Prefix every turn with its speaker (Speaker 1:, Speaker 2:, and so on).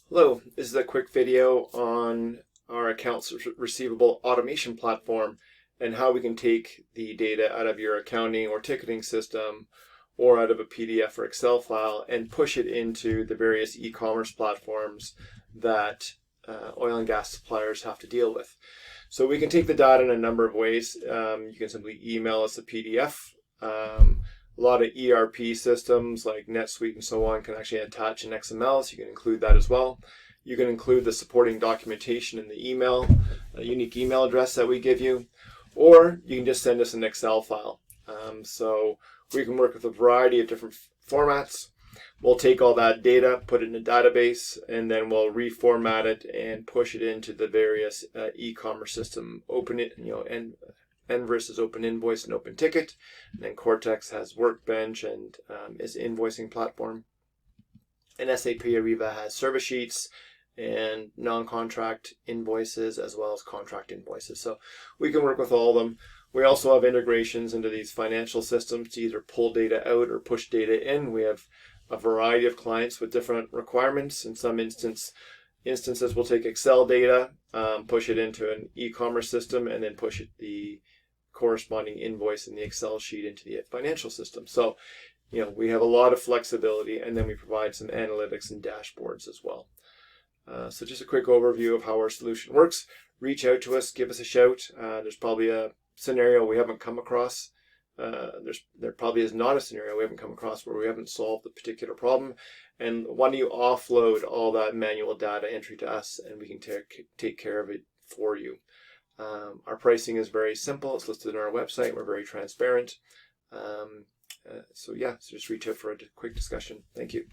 Speaker 1: Hello, this is a quick video on our accounts receivable automation platform and how we can take the data out of your accounting or ticketing system or out of a PDF or Excel file and push it into the various e-commerce platforms that oil and gas suppliers have to deal with. So we can take the data in a number of ways. You can simply email us a PDF. A lot of ERP systems like NetSuite and so on can actually attach an XML, so you can include that as well. You can include the supporting documentation in the email, a unique email address that we give you, or you can just send us an Excel file. So we can work with a variety of different formats. We'll take all that data, put it in a database, and then we'll reformat it and push it into the various e-commerce system. Open it, and Invoice is Open Invoice and Open Ticket, and then Cortex has Workbench and is invoicing platform. And SAP Ariba has service sheets and non-contract invoices as well as contract invoices. So we can work with all of them. We also have integrations into these financial systems to either pull data out or push data in. We have a variety of clients with different requirements. In some instances, we'll take Excel data, push it into an e-commerce system, and then push the corresponding invoice in the Excel sheet into the financial system. So, we have a lot of flexibility, and then we provide some analytics and dashboards as well. So just a quick overview of how our solution works. Reach out to us, give us a shout. There's probably a scenario we haven't come across. There probably is not a scenario we haven't come across where we haven't solved the particular problem. And why don't you offload all that manual data entry to us, and we can take care of it for you. Our pricing is very simple. It's listed on our website. We're very transparent. So just reach out for a quick discussion. Thank you.